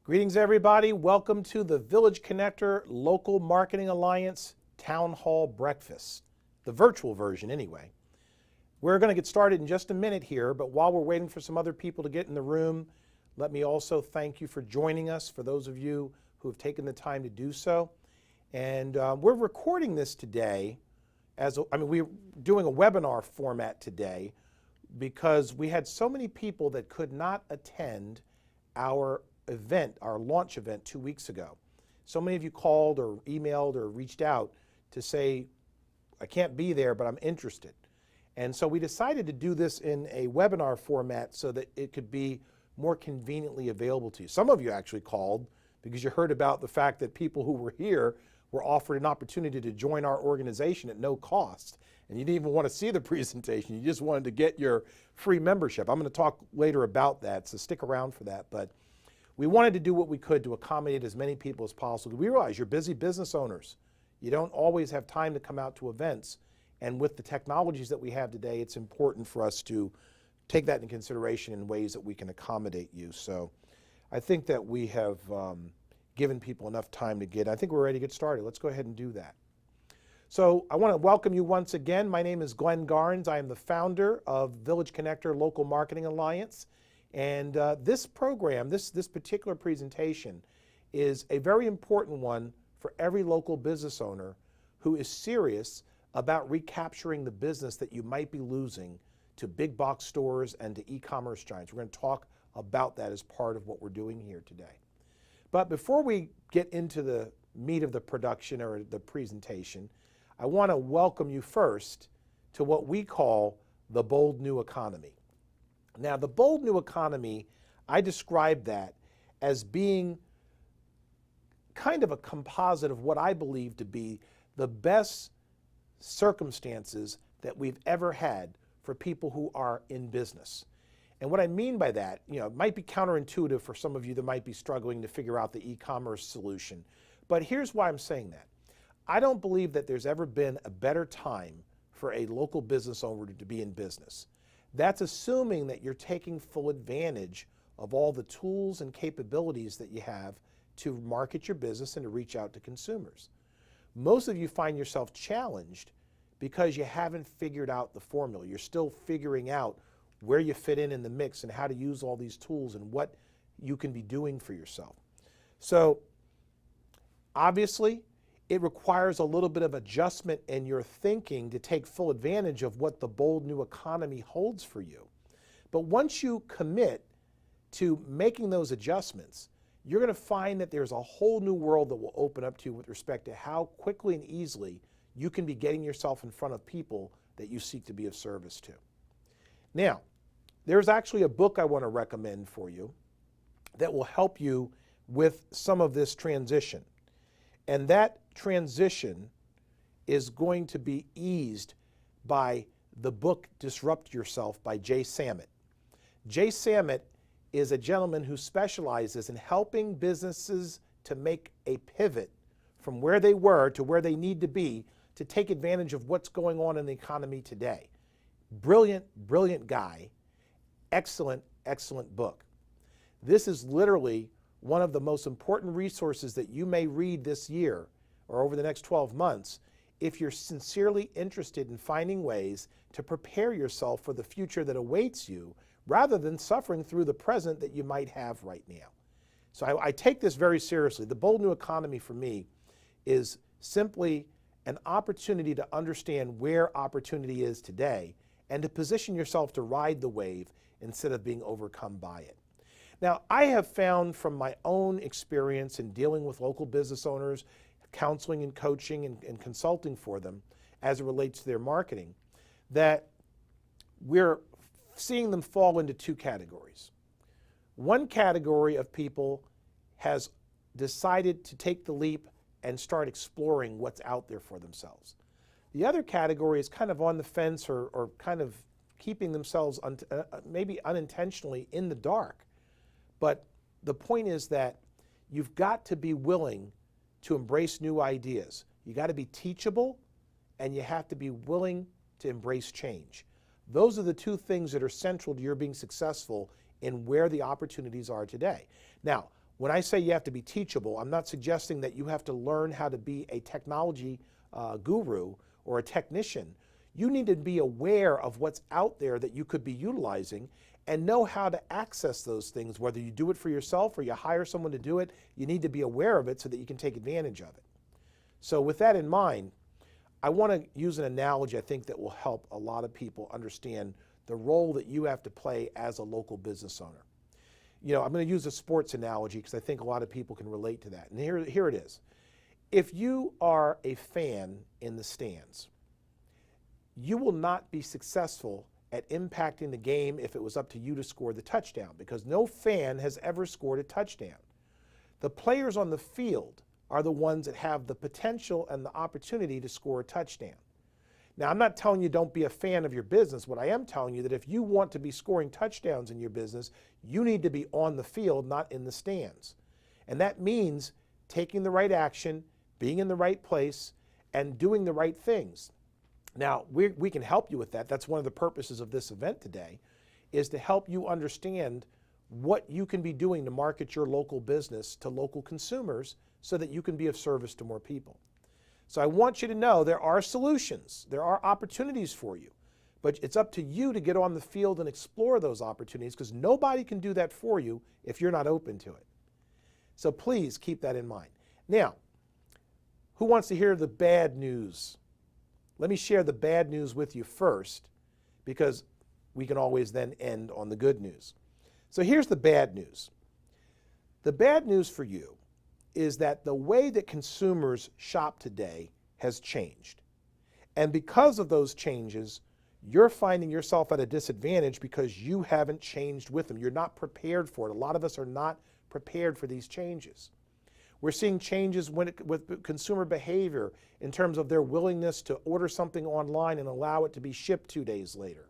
Greetings, everybody. Welcome to the Village Connector Local Marketing Alliance Town Hall Breakfast, the virtual version anyway. We're going to get started in just a minute here, but while we're waiting for some other people to get in the room, let me also thank you for joining us, for those of you who have taken the time to do so. And we're recording this today we're doing a webinar format today because we had so many people that could not attend our event, our launch event 2 weeks ago. So many of you called or emailed or reached out to say, I can't be there, but I'm interested. And so we decided to do this in a webinar format so that it could be more conveniently available to you. Some of you actually called because you heard about the fact that people who were here were offered an opportunity to join our organization at no cost. And you didn't even want to see the presentation. You just wanted to get your free membership. I'm going to talk later about that, so stick around for that. But we wanted to do what we could to accommodate as many people as possible. We realize you're busy business owners. You don't always have time to come out to events. And with the technologies that we have today, it's important for us to take that into consideration in ways that we can accommodate you. So I think that we have given people enough time to get. I think we're ready to get started. Let's go ahead and do that. So I want to welcome you once again. My name is Glenn Garnes. I am the founder of Village Connector Local Marketing Alliance. And this program, this particular presentation is a very important one for every local business owner who is serious about recapturing the business that you might be losing to big box stores and to e-commerce giants. We're going to talk about that as part of what we're doing here today. But before we get into the meat of the production or the presentation, I want to welcome you first to what we call the bold new economy. Now, the bold new economy, I describe that as being kind of a composite of what I believe to be the best circumstances that we've ever had for people who are in business. And what I mean by that, it might be counterintuitive for some of you that might be struggling to figure out the e-commerce solution. But here's why I'm saying that. I don't believe that there's ever been a better time for a local business owner to be in business. That's assuming that you're taking full advantage of all the tools and capabilities that you have to market your business and to reach out to consumers. Most of you find yourself challenged because you haven't figured out the formula. You're still figuring out where you fit in the mix and how to use all these tools and what you can be doing for yourself. So obviously, it requires a little bit of adjustment in your thinking to take full advantage of what the bold new economy holds for you. But once you commit to making those adjustments, you're going to find that there's a whole new world that will open up to you with respect to how quickly and easily you can be getting yourself in front of people that you seek to be of service to. Now, there's actually a book I want to recommend for you that will help you with some of this transition. And that transition is going to be eased by the book Disrupt Yourself by Jay Samit. Jay Samit is a gentleman who specializes in helping businesses to make a pivot from where they were to where they need to be to take advantage of what's going on in the economy today. Brilliant, brilliant guy. Excellent, excellent book. This is literally one of the most important resources that you may read this year or over the next 12 months if you're sincerely interested in finding ways to prepare yourself for the future that awaits you rather than suffering through the present that you might have right now. So I take this very seriously. The bold new economy for me is simply an opportunity to understand where opportunity is today and to position yourself to ride the wave instead of being overcome by it. Now, I have found from my own experience in dealing with local business owners, counseling and coaching and consulting for them as it relates to their marketing, that we're seeing them fall into two categories. One category of people has decided to take the leap and start exploring what's out there for themselves. The other category is kind of on the fence or kind of keeping themselves maybe unintentionally in the dark. But the point is that you've got to be willing to embrace new ideas. You got to be teachable and you have to be willing to embrace change. Those are the two things that are central to your being successful in where the opportunities are today. Now, When I say you have to be teachable, I'm not suggesting that you have to learn how to be a technology guru or a technician. You need to be aware of what's out there that you could be utilizing and know how to access those things. Whether you do it for yourself or you hire someone to do it, you need to be aware of it so that you can take advantage of it. So with that in mind, I want to use an analogy I think that will help a lot of people understand the role that you have to play as a local business owner. You know, I'm going to use a sports analogy because I think a lot of people can relate to that. And here it is. If you are a fan in the stands, you will not be successful at impacting the game if it was up to you to score the touchdown, because no fan has ever scored a touchdown. The players on the field are the ones that have the potential and the opportunity to score a touchdown. Now, I'm not telling you don't be a fan of your business. What I am telling you that if you want to be scoring touchdowns in your business, you need to be on the field, not in the stands. And that means taking the right action, being in the right place, and doing the right things. Now, we can help you with that. That's one of the purposes of this event today, is to help you understand what you can be doing to market your local business to local consumers so that you can be of service to more people. So I want you to know there are solutions, there are opportunities for you, but it's up to you to get on the field and explore those opportunities, because nobody can do that for you if you're not open to it. So please keep that in mind. Now, who wants to hear the bad news? Let me share the bad news with you first, because we can always then end on the good news. So here's the bad news. The bad news for you is that the way that consumers shop today has changed. And because of those changes, you're finding yourself at a disadvantage because you haven't changed with them. You're not prepared for it. A lot of us are not prepared for these changes. We're seeing changes with consumer behavior in terms of their willingness to order something online and allow it to be shipped 2 days later.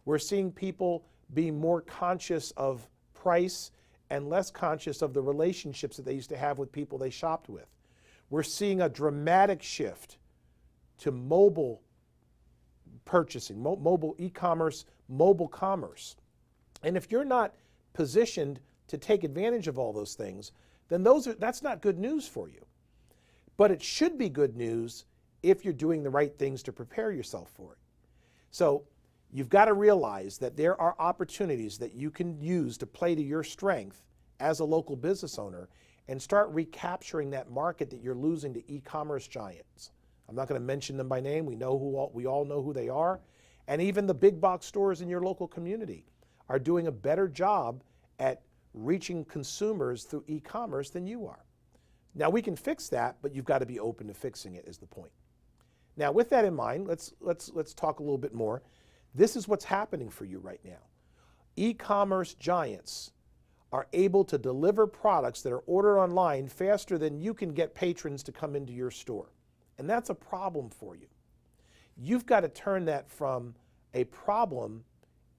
We're seeing people be more conscious of price and less conscious of the relationships that they used to have with people they shopped with. We're seeing a dramatic shift to mobile purchasing, mobile e-commerce, mobile commerce. And if you're not positioned to take advantage of all those things, then that's not good news for you. But it should be good news if you're doing the right things to prepare yourself for it. So you've got to realize that there are opportunities that you can use to play to your strength as a local business owner and start recapturing that market that you're losing to e-commerce giants. I'm not going to mention them by name. We all know who they are. And even the big box stores in your local community are doing a better job at reaching consumers through e-commerce than you are. Now, we can fix that, but you've got to be open to fixing it, is the point. Now, with that in mind, let's talk a little bit more. This is what's happening for you right now. E-commerce giants are able to deliver products that are ordered online faster than you can get patrons to come into your store. And that's a problem for you. You've got to turn that from a problem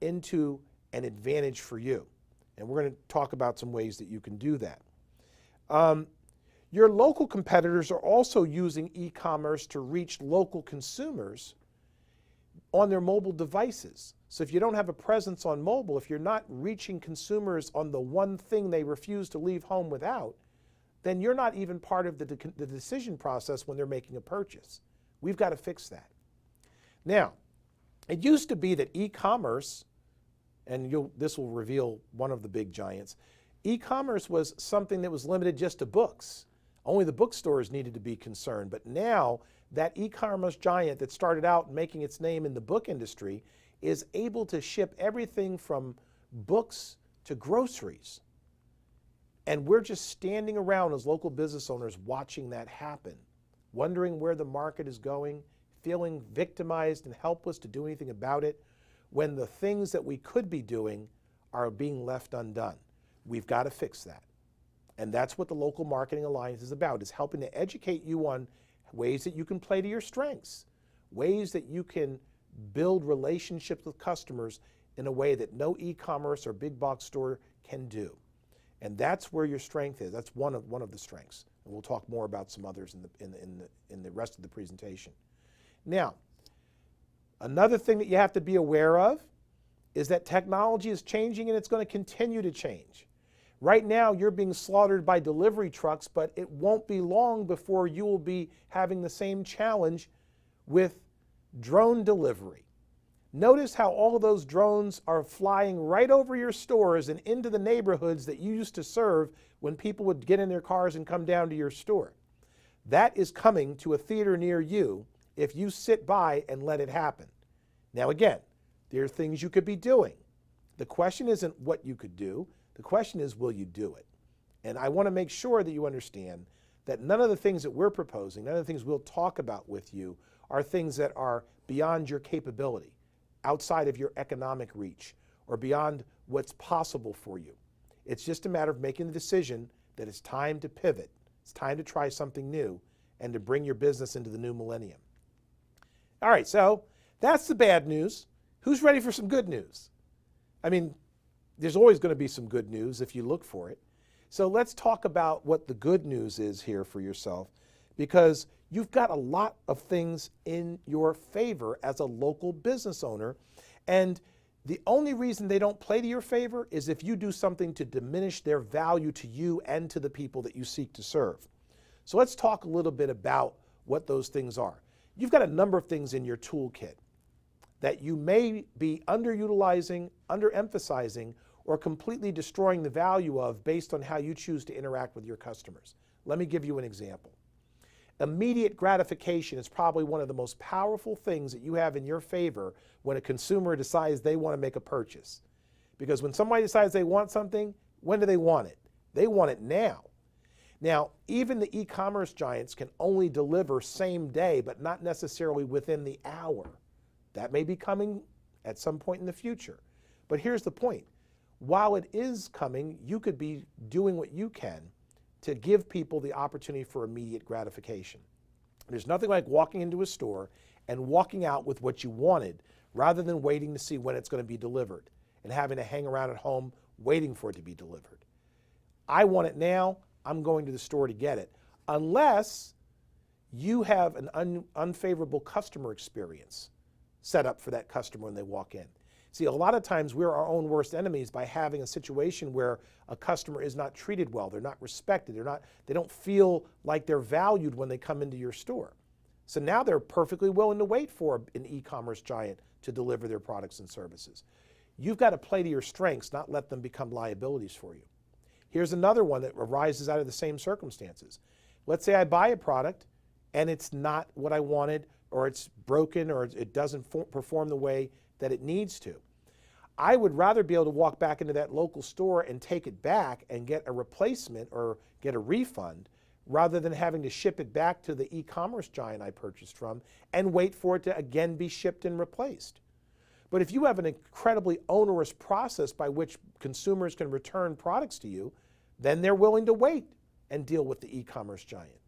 into an advantage for you. And we're going to talk about some ways that you can do that. Your local competitors are also using e-commerce to reach local consumers on their mobile devices. So if you don't have a presence on mobile, if you're not reaching consumers on the one thing they refuse to leave home without, then you're not even part of the decision process when they're making a purchase. We've got to fix that. Now, it used to be that e-commerce, and this will reveal one of the big giants, e-commerce was something that was limited just to books. Only the bookstores needed to be concerned. But now, that e-commerce giant that started out making its name in the book industry is able to ship everything from books to groceries. And we're just standing around as local business owners watching that happen, wondering where the market is going, feeling victimized and helpless to do anything about it, when the things that we could be doing are being left undone. We've got to fix that. And that's what the Local Marketing Alliance is about, is helping to educate you on ways that you can play to your strengths, ways that you can build relationships with customers in a way that no e-commerce or big box store can do. And that's where your strength is. That's one of the strengths. And we'll talk more about some others in the rest of the presentation. Now, another thing that you have to be aware of is that technology is changing and it's going to continue to change. Right now, you're being slaughtered by delivery trucks, but it won't be long before you will be having the same challenge with drone delivery. Notice how all of those drones are flying right over your stores and into the neighborhoods that you used to serve when people would get in their cars and come down to your store. That is coming to a theater near you if you sit by and let it happen. Now again, there are things you could be doing. The question isn't what you could do. The question is, will you do it? And I want to make sure that you understand that none of the things that we're proposing, none of the things we'll talk about with you are things that are beyond your capability, outside of your economic reach, or beyond what's possible for you. It's just a matter of making the decision that it's time to pivot. It's time to try something new and to bring your business into the new millennium. All right, so that's the bad news. Who's ready for some good news? I mean, there's always going to be some good news if you look for it. So let's talk about what the good news is here for yourself, because you've got a lot of things in your favor as a local business owner, and the only reason they don't play to your favor is if you do something to diminish their value to you and to the people that you seek to serve. So let's talk a little bit about what those things are. You've got a number of things in your toolkit that you may be underutilizing, underemphasizing, or completely destroying the value of based on how you choose to interact with your customers. Let me give you an example. Immediate gratification is probably one of the most powerful things that you have in your favor when a consumer decides they want to make a purchase. Because when somebody decides they want something, when do they want it? They want it now. Now, even the e-commerce giants can only deliver same day, but not necessarily within the hour. That may be coming at some point in the future. But here's the point. While it is coming, you could be doing what you can to give people the opportunity for immediate gratification. There's nothing like walking into a store and walking out with what you wanted rather than waiting to see when it's going to be delivered and having to hang around at home waiting for it to be delivered. I want it now, I'm going to the store to get it, unless you have an unfavorable customer experience set up for that customer when they walk in. See, a lot of times we're our own worst enemies by having a situation where a customer is not treated well, they're not respected, they don't feel like they're valued when they come into your store. So now they're perfectly willing to wait for an e-commerce giant to deliver their products and services. You've got to play to your strengths, not let them become liabilities for you. Here's another one that arises out of the same circumstances. Let's say I buy a product and it's not what I wanted, or it's broken, or it doesn't perform the way that it needs to. I would rather be able to walk back into that local store and take it back and get a replacement or get a refund rather than having to ship it back to the e-commerce giant I purchased from and wait for it to again be shipped and replaced. But if you have an incredibly onerous process by which consumers can return products to you, then they're willing to wait and deal with the e-commerce giant.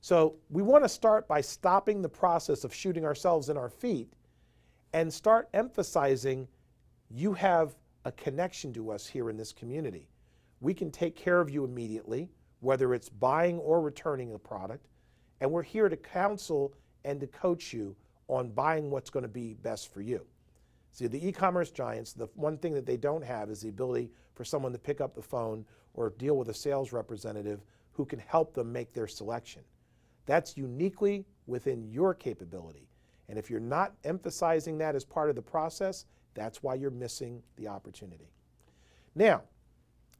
So we want to start by stopping the process of shooting ourselves in our feet and start emphasizing you have a connection to us here in this community. We can take care of you immediately, whether it's buying or returning a product, and we're here to counsel and to coach you on buying what's going to be best for you. See, the e-commerce giants, the one thing that they don't have is the ability for someone to pick up the phone or deal with a sales representative who can help them make their selection. That's uniquely within your capability. And if you're not emphasizing that as part of the process, that's why you're missing the opportunity. Now,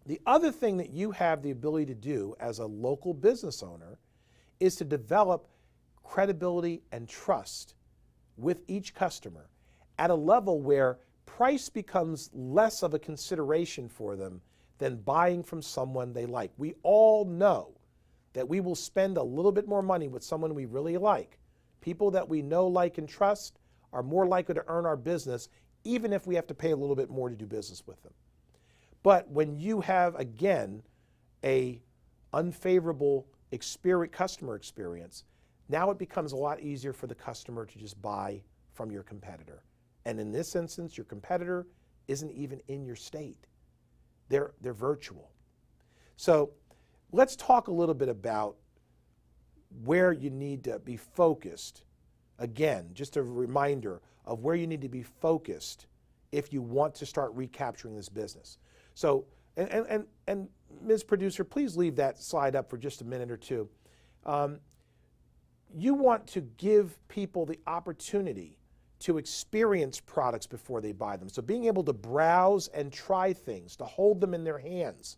the other thing that you have the ability to do as a local business owner is to develop credibility and trust with each customer at a level where price becomes less of a consideration for them than buying from someone they like. We all know that we will spend a little bit more money with someone we really like. People that we know, like, and trust are more likely to earn our business even if we have to pay a little bit more to do business with them. But when you have, again, a unfavorable customer experience, now it becomes a lot easier for the customer to just buy from your competitor. And in this instance, your competitor isn't even in your state. They're virtual. So let's talk a little bit about where you need to be focused. Again, just a reminder of where you need to be focused if you want to start recapturing this business. So, and Ms. Producer, please leave that slide up for just a minute or two. You want to give people the opportunity to experience products before they buy them. So being able to browse and try things, to hold them in their hands,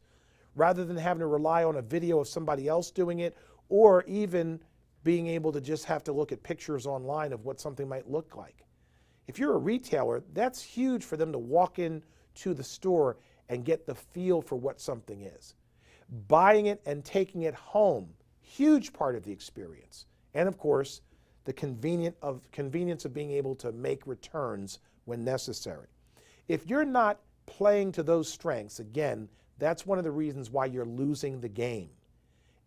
rather than having to rely on a video of somebody else doing it, or even being able to just have to look at pictures online of what something might look like. If you're a retailer, that's huge for them to walk into the store and get the feel for what something is. Buying it and taking it home, huge part of the experience. And of course, the convenience of being able to make returns when necessary. If you're not playing to those strengths, again, that's one of the reasons why you're losing the game.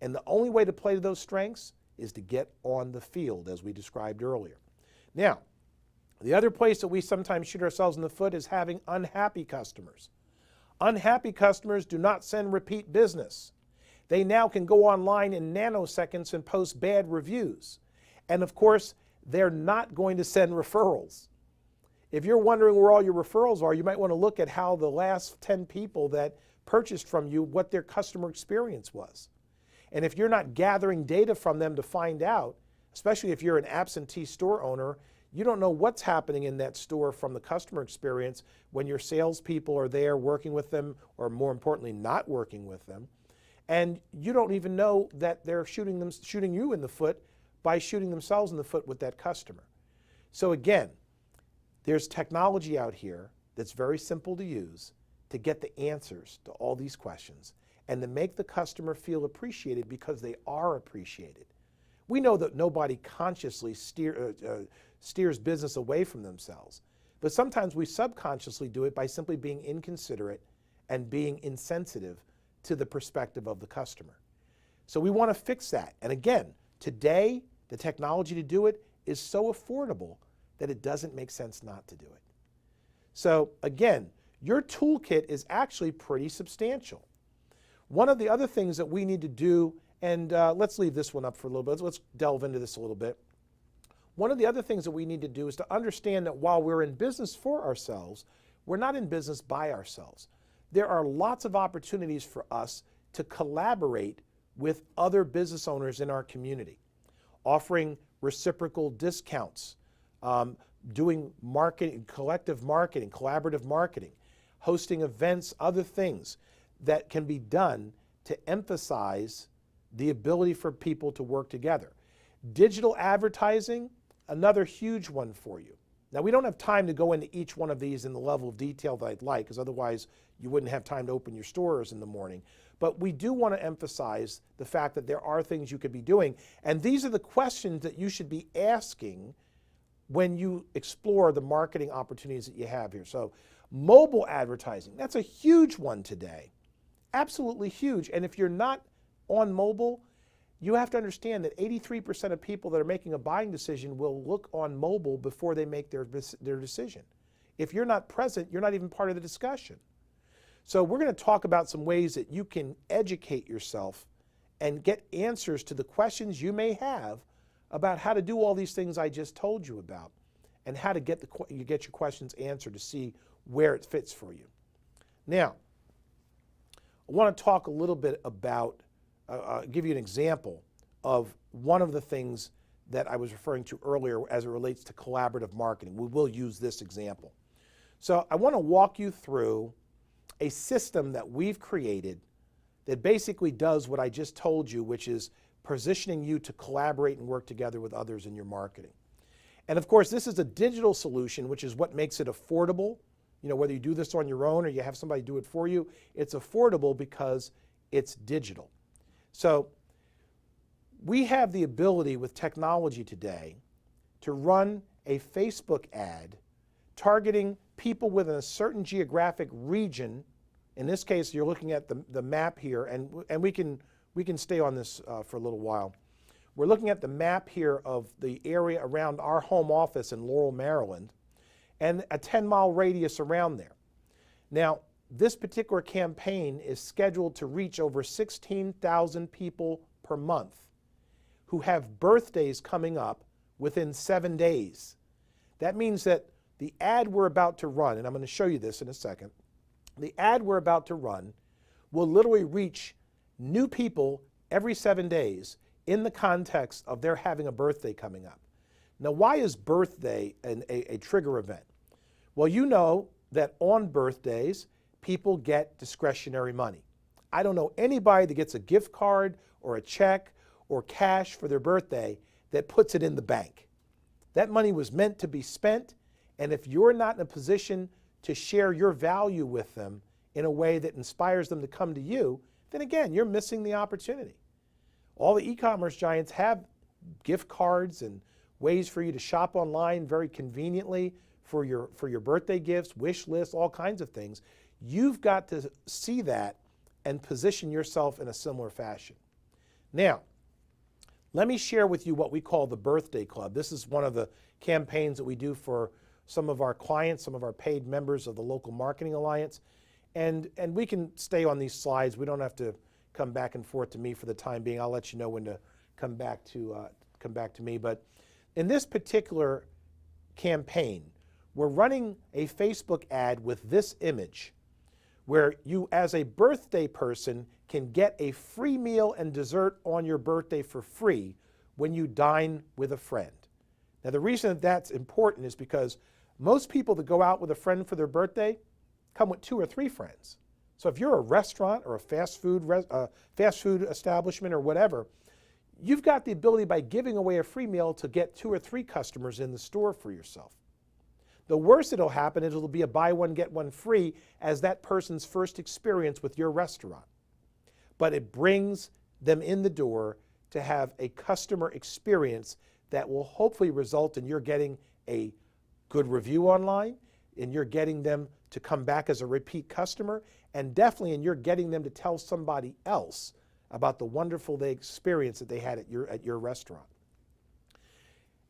And the only way to play to those strengths is to get on the field, as we described earlier. Now, the other place that we sometimes shoot ourselves in the foot is having unhappy customers. Unhappy customers do not send repeat business. They now can go online in nanoseconds and post bad reviews. And of course, they're not going to send referrals. If you're wondering where all your referrals are, you might want to look at how the last 10 people that purchased from you, what their customer experience was. And if you're not gathering data from them to find out, especially if you're an absentee store owner, you don't know what's happening in that store from the customer experience when your salespeople are there working with them, or more importantly, not working with them. And you don't even know that they're shooting you in the foot by shooting themselves in the foot with that customer. So again, there's technology out here that's very simple to use to get the answers to all these questions and to make the customer feel appreciated, because they are appreciated. We know that nobody consciously steers business away from themselves, but sometimes we subconsciously do it by simply being inconsiderate and being insensitive to the perspective of the customer. So we want to fix that. And again, today, the technology to do it is so affordable that it doesn't make sense not to do it. So again, your toolkit is actually pretty substantial. One of the other things that we need to do, and let's leave this one up for a little bit. Let's delve into this a little bit. One of the other things that we need to do is to understand that while we're in business for ourselves, we're not in business by ourselves. There are lots of opportunities for us to collaborate with other business owners in our community, offering reciprocal discounts, doing marketing, collective marketing, collaborative marketing, hosting events, other things that can be done to emphasize the ability for people to work together. Digital advertising, another huge one for you. Now, we don't have time to go into each one of these in the level of detail that I'd like, because otherwise you wouldn't have time to open your stores in the morning. But we do want to emphasize the fact that there are things you could be doing. And these are the questions that you should be asking when you explore the marketing opportunities that you have here. So mobile advertising, that's a huge one today. Absolutely huge. And if you're not on mobile, you have to understand that 83% of people that are making a buying decision will look on mobile before they make their decision. If you're not present, you're not even part of the discussion. So we're going to talk about some ways that you can educate yourself and get answers to the questions you may have about how to do all these things I just told you about, and how to get your questions answered to see where it fits for you. Now, I want to talk a little bit about, give you an example of one of the things that I was referring to earlier as it relates to collaborative marketing. We will use this example. So I want to walk you through a system that we've created that basically does what I just told you, which is positioning you to collaborate and work together with others in your marketing. And of course, this is a digital solution, which is what makes it affordable. You know, whether you do this on your own or you have somebody do it for you, it's affordable because it's digital. So we have the ability with technology today to run a Facebook ad targeting people within a certain geographic region. In this case, you're looking at the map here, and we can stay on this for a little while. We're looking at the map here of the area around our home office in Laurel, Maryland, and a 10-mile radius around there. Now, this particular campaign is scheduled to reach over 16,000 people per month who have birthdays coming up within 7 days. That means that the ad we're about to run, and I'm going to show you this in a second, the ad we're about to run will literally reach new people every 7 days in the context of their having a birthday coming up. Now, why is birthday a trigger event? Well, you know that on birthdays, people get discretionary money. I don't know anybody that gets a gift card or a check or cash for their birthday that puts it in the bank. That money was meant to be spent, and if you're not in a position to share your value with them in a way that inspires them to come to you, then again, you're missing the opportunity. All the e-commerce giants have gift cards and ways for you to shop online very conveniently for your birthday gifts, wish lists, all kinds of things. You've got to see that and position yourself in a similar fashion. Now, let me share with you what we call the Birthday Club. This is one of the campaigns that we do for some of our clients, some of our paid members of the Local Marketing Alliance. And we can stay on these slides. We don't have to come back and forth to me for the time being. I'll let you know when to come back to me. But in this particular campaign, we're running a Facebook ad with this image where you, as a birthday person, can get a free meal and dessert on your birthday for free when you dine with a friend. Now, the reason that that's important is because most people that go out with a friend for their birthday come with 2 or 3 friends. So if you're a restaurant or a fast food establishment or whatever, you've got the ability by giving away a free meal to get 2 or 3 customers in the store for yourself. The worst that'll happen is it'll be a buy one, get one free as that person's first experience with your restaurant. But it brings them in the door to have a customer experience that will hopefully result in you're getting a good review online, and you're getting them to come back as a repeat customer, and definitely in you're getting them to tell somebody else about the wonderful experience that they had at your restaurant.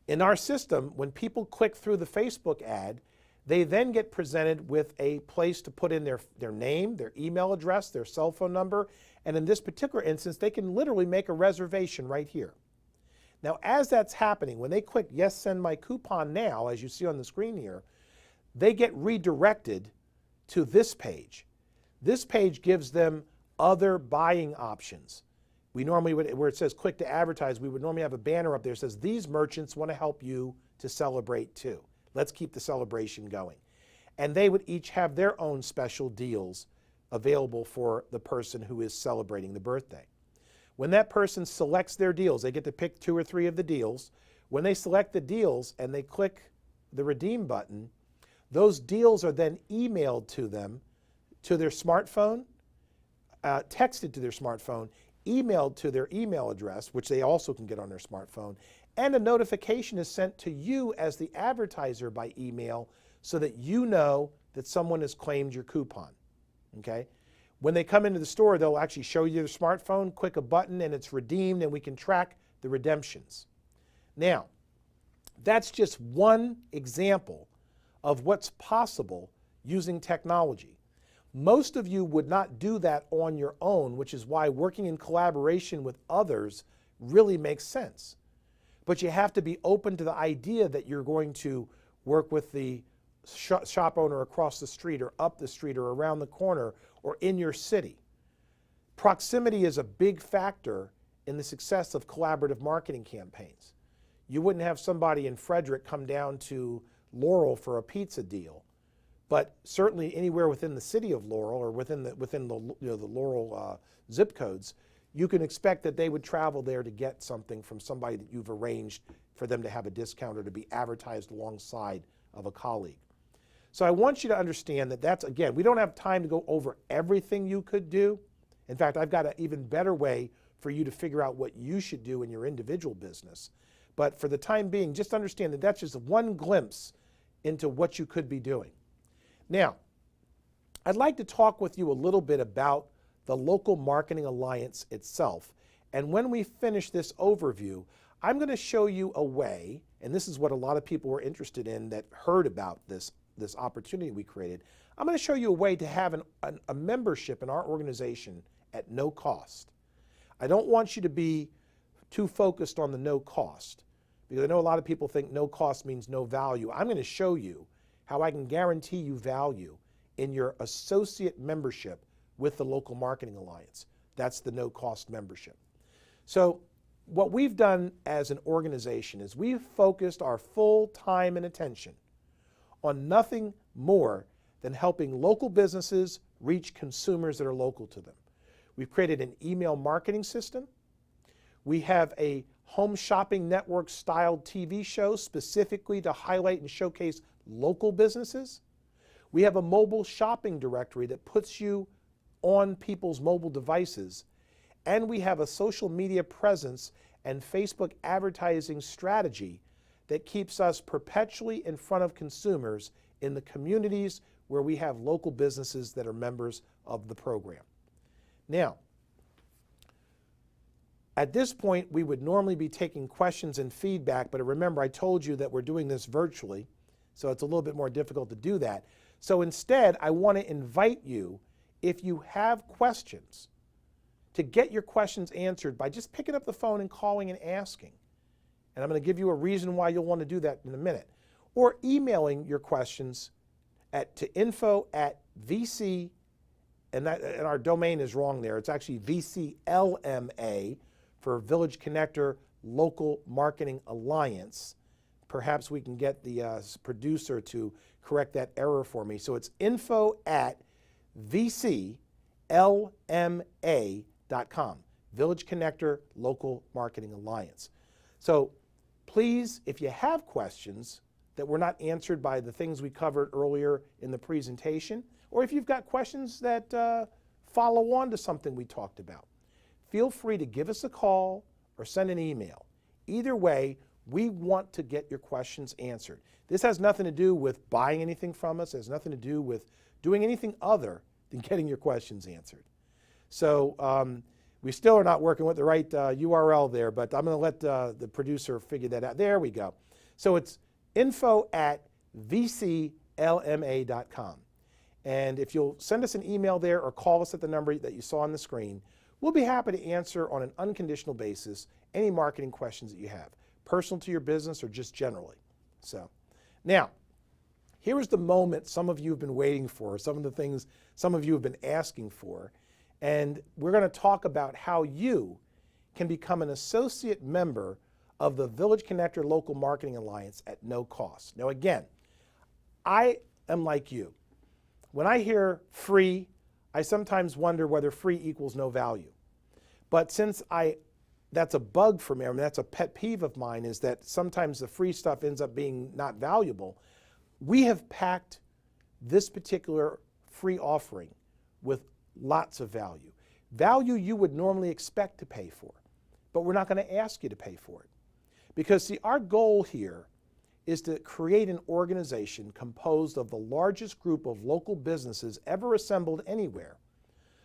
In our system, when people click through the Facebook ad, they then get presented with a place to put in their name, their email address, their cell phone number, and in this particular instance, they can literally make a reservation right here. Now, as that's happening, when they click yes, send my coupon now, as you see on the screen here, they get redirected to this page. This page gives them other buying options. We normally would, where it says click to advertise, we would normally have a banner up there that says these merchants want to help you to celebrate too. Let's keep the celebration going. And they would each have their own special deals available for the person who is celebrating the birthday. When that person selects their deals, they get to pick 2 or 3 of the deals. When they select the deals and they click the redeem button, those deals are then emailed to them, to their smartphone, texted to their smartphone, emailed to their email address, which they also can get on their smartphone, and a notification is sent to you as the advertiser by email so that you know that someone has claimed your coupon, okay? When they come into the store, they'll actually show you their smartphone, click a button, and it's redeemed, and we can track the redemptions. Now, that's just one example of what's possible using technology. Most of you would not do that on your own, which is why working in collaboration with others really makes sense. But you have to be open to the idea that you're going to work with the shop owner across the street or up the street or around the corner or in your city. Proximity is a big factor in the success of collaborative marketing campaigns. You wouldn't have somebody in Frederick come down to Laurel for a pizza deal, but certainly anywhere within the city of Laurel or within the the Laurel zip codes, you can expect that they would travel there to get something from somebody that you've arranged for them to have a discount or to be advertised alongside of a colleague. So I want you to understand that that's, again, we don't have time to go over everything you could do. In fact, I've got an even better way for you to figure out what you should do in your individual business. But for the time being, just understand that that's just one glimpse into what you could be doing. Now, I'd like to talk with you a little bit about the Local Marketing Alliance itself. And when we finish this overview, I'm going to show you a way, and this is what a lot of people were interested in that heard about this opportunity we created. I'm going to show you a way to have a membership in our organization at no cost. I don't want you to be too focused on the no cost, because I know a lot of people think no cost means no value. I'm going to show you how I can guarantee you value in your associate membership with the Local Marketing Alliance. That's the no-cost membership. So what we've done as an organization is we've focused our full time and attention on nothing more than helping local businesses reach consumers that are local to them. We've created an email marketing system. We have a home shopping network styled TV show specifically to highlight and showcase local businesses. We have a mobile shopping directory that puts you on people's mobile devices. And we have a social media presence and Facebook advertising strategy that keeps us perpetually in front of consumers in the communities where we have local businesses that are members of the program. Now, at this point, we would normally be taking questions and feedback, but remember, I told you that we're doing this virtually, so it's a little bit more difficult to do that. So instead, I want to invite you, if you have questions, to get your questions answered by just picking up the phone and calling and asking. And I'm going to give you a reason why you'll want to do that in a minute. Or emailing your questions to info@VC, and our domain is wrong there. It's actually VCLMA for Village Connector Local Marketing Alliance. Perhaps we can get the producer to correct that error for me. So it's info@VCLMA.com, Village Connector Local Marketing Alliance. So please, if you have questions that were not answered by the things we covered earlier in the presentation, or if you've got questions that follow on to something we talked about, feel free to give us a call or send an email. Either way, we want to get your questions answered. This has nothing to do with buying anything from us. It has nothing to do with doing anything other than getting your questions answered. So we still are not working with the right URL there, but I'm going to let the producer figure that out. There we go. So it's info@VCLMA.com. And if you'll send us an email there or call us at the number that you saw on the screen, we'll be happy to answer on an unconditional basis any marketing questions that you have, personal to your business or just generally. So now, here is the moment some of you have been waiting for, some of the things some of you have been asking for, and we're going to talk about how you can become an associate member of the Village Connector Local Marketing Alliance at no cost. Now again, I am like you. When I hear free, I sometimes wonder whether free equals no value. But since that's a bug for me, I mean, that's a pet peeve of mine, is that sometimes the free stuff ends up being not valuable. We have packed this particular free offering with lots of value. Value you would normally expect to pay for, but we're not going to ask you to pay for it. Because see, our goal here is to create an organization composed of the largest group of local businesses ever assembled anywhere,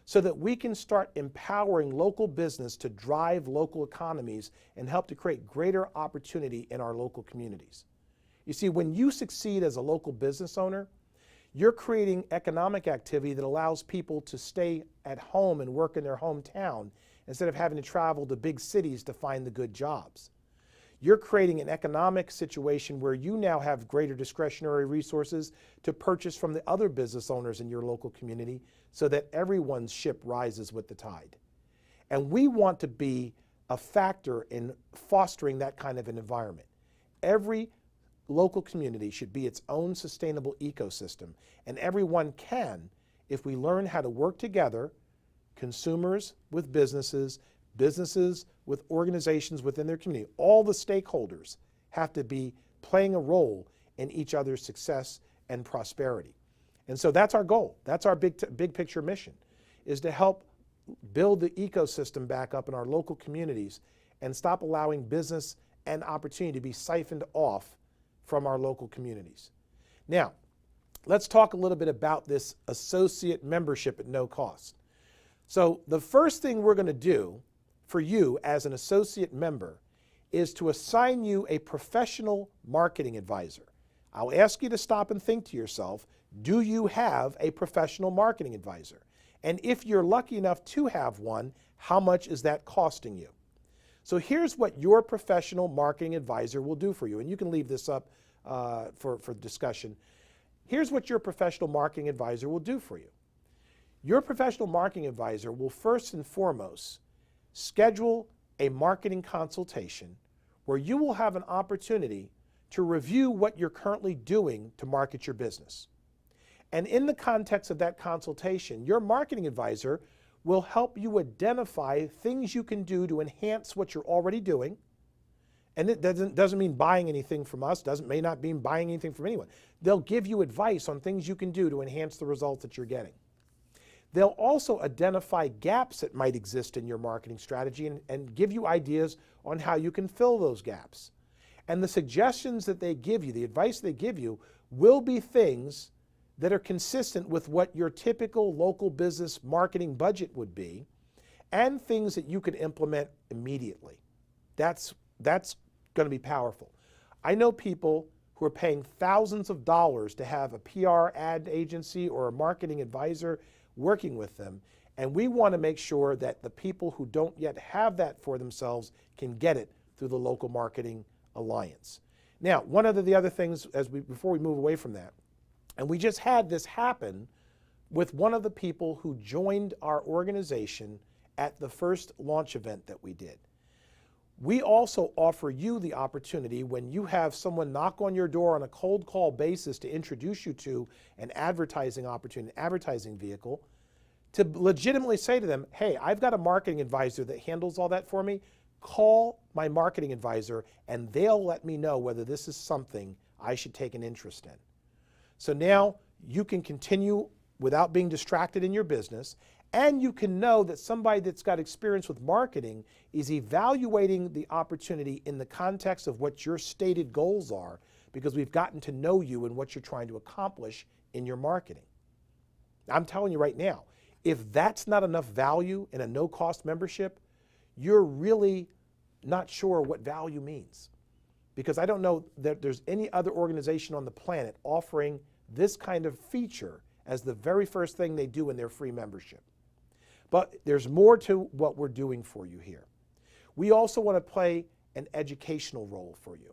so that we can start empowering local business to drive local economies and help to create greater opportunity in our local communities. You see, when you succeed as a local business owner, you're creating economic activity that allows people to stay at home and work in their hometown instead of having to travel to big cities to find the good jobs. You're creating an economic situation where you now have greater discretionary resources to purchase from the other business owners in your local community so that everyone's ship rises with the tide. And we want to be a factor in fostering that kind of an environment. Every local community should be its own sustainable ecosystem, and everyone can if we learn how to work together, consumers with businesses, businesses with organizations within their community. All the stakeholders have to be playing a role in each other's success and prosperity. And so that's our goal. That's our big picture mission, is to help build the ecosystem back up in our local communities and stop allowing business and opportunity to be siphoned off from our local communities. Now, let's talk a little bit about this associate membership at no cost. So the first thing we're going to do for you as an associate member is to assign you a professional marketing advisor. I'll ask you to stop and think to yourself, do you have a professional marketing advisor? And if you're lucky enough to have one, how much is that costing you? So here's what your professional marketing advisor will do for you, and you can leave this up for discussion. Here's what your professional marketing advisor will do for you. Your professional marketing advisor will first and foremost schedule a marketing consultation where you will have an opportunity to review what you're currently doing to market your business. And in the context of that consultation, your marketing advisor will help you identify things you can do to enhance what you're already doing. And it doesn't mean buying anything from us, may not mean buying anything from anyone. They'll give you advice on things you can do to enhance the results that you're getting. They'll also identify gaps that might exist in your marketing strategy and give you ideas on how you can fill those gaps. And the suggestions that they give you, the advice they give you, will be things that are consistent with what your typical local business marketing budget would be, and things that you can implement immediately. That's going to be powerful. I know people who are paying thousands of dollars to have a PR ad agency or a marketing advisor working with them, and we want to make sure that the people who don't yet have that for themselves can get it through the Local Marketing Alliance. Now, one of the other things before we move away from that, and we just had this happen with one of the people who joined our organization at the first launch event that we did. We also offer you the opportunity, when you have someone knock on your door on a cold call basis to introduce you to an advertising opportunity, an advertising vehicle, to legitimately say to them, hey, I've got a marketing advisor that handles all that for me. Call my marketing advisor and they'll let me know whether this is something I should take an interest in. So now you can continue without being distracted in your business, and you can know that somebody that's got experience with marketing is evaluating the opportunity in the context of what your stated goals are, because we've gotten to know you and what you're trying to accomplish in your marketing. I'm telling you right now, if that's not enough value in a no-cost membership, you're really not sure what value means. Because I don't know that there's any other organization on the planet offering this kind of feature as the very first thing they do in their free membership. But there's more to what we're doing for you here. We also want to play an educational role for you.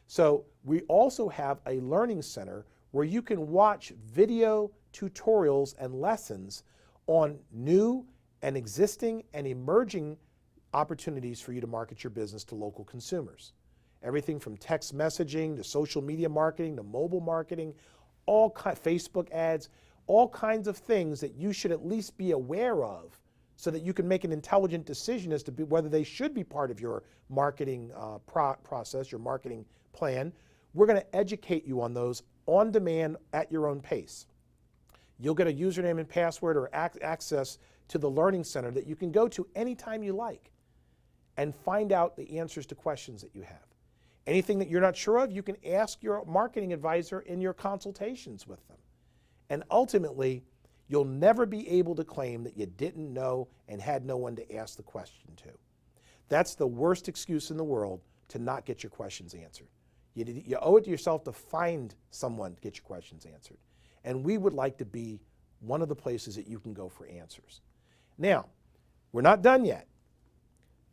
So we also have a learning center where you can watch video tutorials and lessons on new and existing and emerging opportunities for you to market your business to local consumers. Everything from text messaging to social media marketing to mobile marketing, Facebook ads, all kinds of things that you should at least be aware of so that you can make an intelligent decision as to whether they should be part of your marketing process, your marketing plan. We're going to educate you on those on demand at your own pace. You'll get a username and password or access to the Learning Center that you can go to anytime you like and find out the answers to questions that you have. Anything that you're not sure of, you can ask your marketing advisor in your consultations with them. And ultimately, you'll never be able to claim that you didn't know and had no one to ask the question to. That's the worst excuse in the world to not get your questions answered. You owe it to yourself to find someone to get your questions answered. And we would like to be one of the places that you can go for answers. Now, we're not done yet.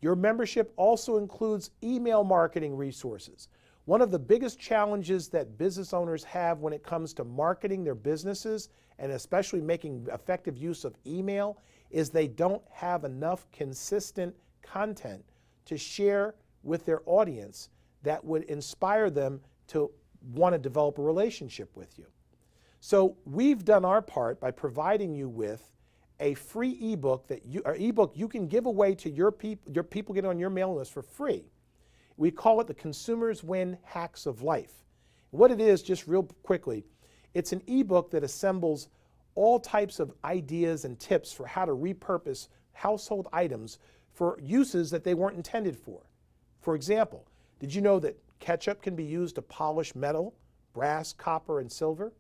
Your membership also includes email marketing resources. One of the biggest challenges that business owners have when it comes to marketing their businesses, and especially making effective use of email, is they don't have enough consistent content to share with their audience that would inspire them to want to develop a relationship with you. So we've done our part by providing you with a free ebook you can give away to your people get on your mailing list for free. We call it the Consumers Win Hacks of Life. What it is, just real quickly, it's an ebook that assembles all types of ideas and tips for how to repurpose household items for uses that they weren't intended for. For example, did you know that ketchup can be used to polish metal, brass, copper, and silver?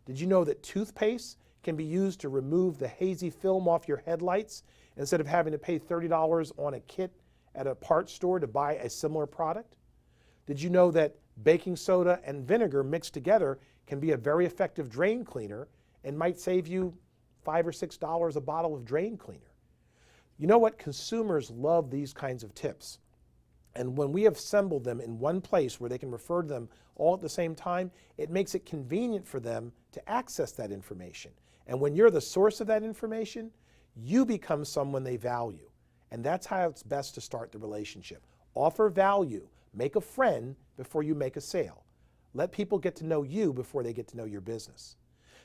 Did you know that toothpaste can be used to remove the hazy film off your headlights instead of having to pay $30 on a kit at a parts store to buy a similar product? Did you know that baking soda and vinegar mixed together can be a very effective drain cleaner and might save you $5 or $6 a bottle of drain cleaner? You know what? Consumers love these kinds of tips. And when we have assembled them in one place where they can refer to them all at the same time, it makes it convenient for them to access that information. And when you're the source of that information, you become someone they value. And that's how it's best to start the relationship. Offer value. Make a friend before you make a sale. Let people get to know you before they get to know your business.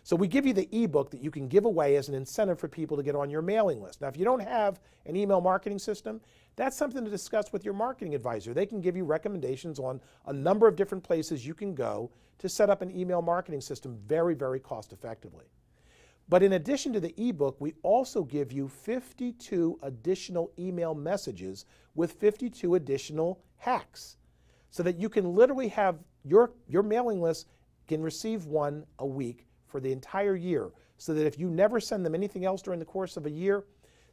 So we give you the ebook that you can give away as an incentive for people to get on your mailing list. Now, if you don't have an email marketing system, that's something to discuss with your marketing advisor. They can give you recommendations on a number of different places you can go to set up an email marketing system very, very cost effectively. But in addition to the ebook, we also give you 52 additional email messages with 52 additional hacks so that you can literally have your mailing list can receive one a week for the entire year, so that if you never send them anything else during the course of a year,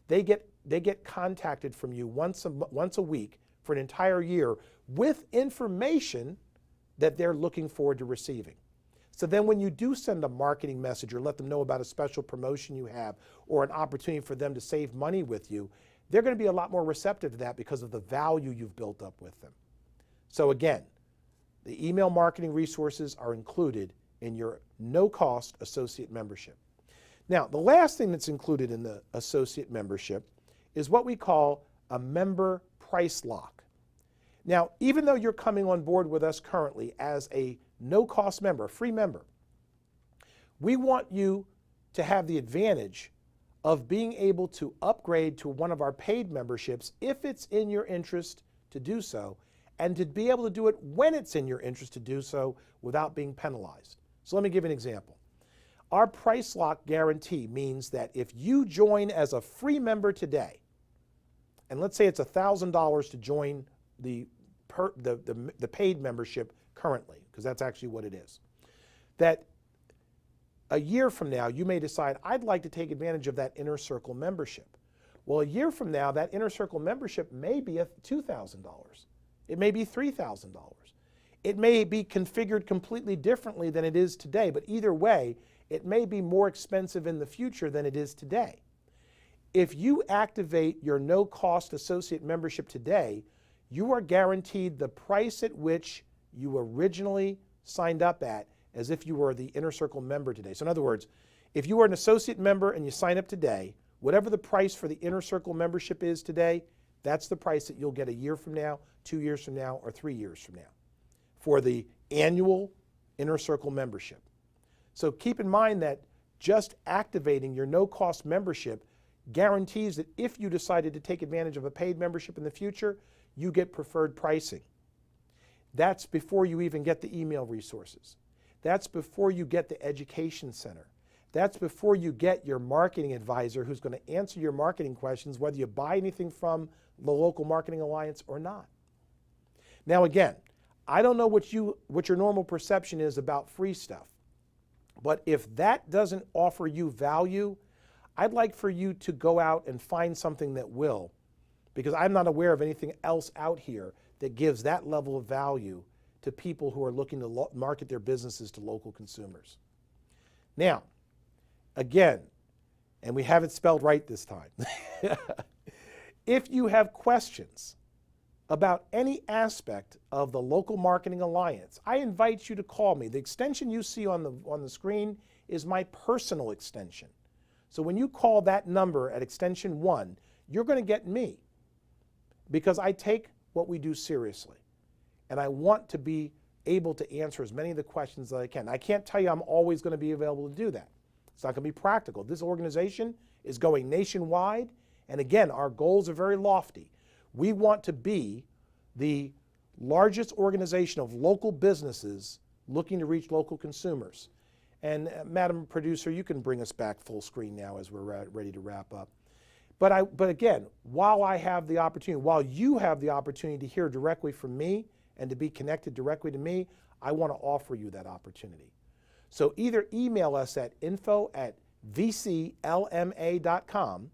they get contacted from you once a week for an entire year with information that they're looking forward to receiving. So then when you do send a marketing message or let them know about a special promotion you have or an opportunity for them to save money with you, they're going to be a lot more receptive to that because of the value you've built up with them. So again, the email marketing resources are included in your no-cost associate membership. Now, the last thing that's included in the associate membership is what we call a member price lock. Now, even though you're coming on board with us currently as a no-cost member, a free member, we want you to have the advantage of being able to upgrade to one of our paid memberships if it's in your interest to do so, and to be able to do it when it's in your interest to do so without being penalized. So let me give you an example. Our price lock guarantee means that if you join as a free member today, and let's say it's $1,000 to join the paid membership currently, because that's actually what it is, that a year from now you may decide, I'd like to take advantage of that Inner Circle membership. Well, a year from now, that Inner Circle membership may be $2,000. It may be $3,000. It may be configured completely differently than it is today, but either way, it may be more expensive in the future than it is today. If you activate your no-cost associate membership today, you are guaranteed the price at which you originally signed up at, as if you were the Inner Circle member today. So in other words, if you are an associate member and you sign up today, whatever the price for the Inner Circle membership is today, that's the price that you'll get a year from now, 2 years from now, or 3 years from now for the annual Inner Circle membership. So keep in mind that just activating your no-cost membership guarantees that if you decided to take advantage of a paid membership in the future, you get preferred pricing. That's before you even get the email resources. That's before you get the education center. That's before you get your marketing advisor who's going to answer your marketing questions, whether you buy anything from the local marketing alliance or not. Now again, I don't know what your normal perception is about free stuff, but if that doesn't offer you value, I'd like for you to go out and find something that will, because I'm not aware of anything else out here that gives that level of value to people who are looking to market their businesses to local consumers. Now, again, and we have it spelled right this time, if you have questions about any aspect of the Local Marketing Alliance, I invite you to call me. The extension you see on the screen is my personal extension. So when you call that number at extension 1, you're going to get me, because I take what we do seriously. And I want to be able to answer as many of the questions that I can. I can't tell you I'm always going to be available to do that. It's not going to be practical. This organization is going nationwide, and again, our goals are very lofty. We want to be the largest organization of local businesses looking to reach local consumers. And Madam Producer, you can bring us back full screen now as we're ready to wrap up. But again, while I have the opportunity, while you have the opportunity to hear directly from me and to be connected directly to me, I want to offer you that opportunity. So either email us at info@vclma.com,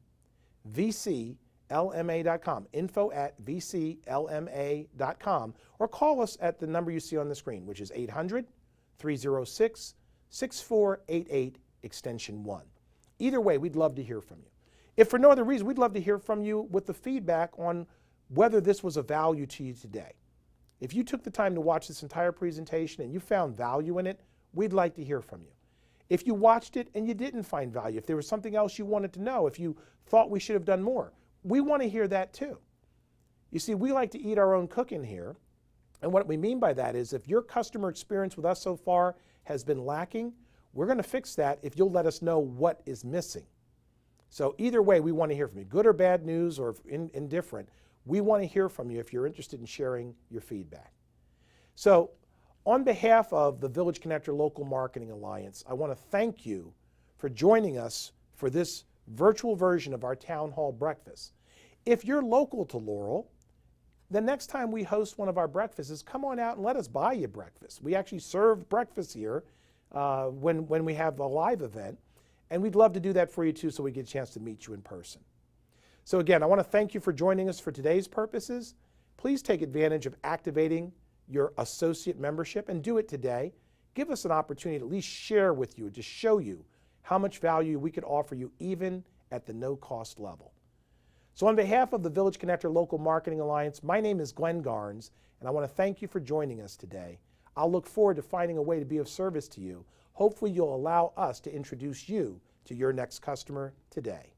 vclma.com, info@vclma.com, or call us at the number you see on the screen, which is 800-306-6488, extension 1. Either way, we'd love to hear from you. If for no other reason, we'd love to hear from you with the feedback on whether this was of value to you today. If you took the time to watch this entire presentation and you found value in it, we'd like to hear from you. If you watched it and you didn't find value, if there was something else you wanted to know, if you thought we should have done more, we want to hear that too. You see, we like to eat our own cooking here. And what we mean by that is if your customer experience with us so far has been lacking, we're going to fix that if you'll let us know what is missing. So either way, we want to hear from you. Good or bad news or indifferent, we want to hear from you if you're interested in sharing your feedback. So on behalf of the Village Connector Local Marketing Alliance, I want to thank you for joining us for this virtual version of our Town Hall Breakfast. If you're local to Laurel, the next time we host one of our breakfasts, come on out and let us buy you breakfast. We actually serve breakfast here when we have a live event, and we'd love to do that for you too so we get a chance to meet you in person. So again, I want to thank you for joining us for today's purposes. Please take advantage of activating your associate membership and do it today. Give us an opportunity to at least share with you, to show you how much value we could offer you even at the no cost level. So on behalf of the Village Connector Local Marketing Alliance, my name is Glenn Garnes, and I want to thank you for joining us today. I'll look forward to finding a way to be of service to you. Hopefully you'll allow us to introduce you to your next customer today.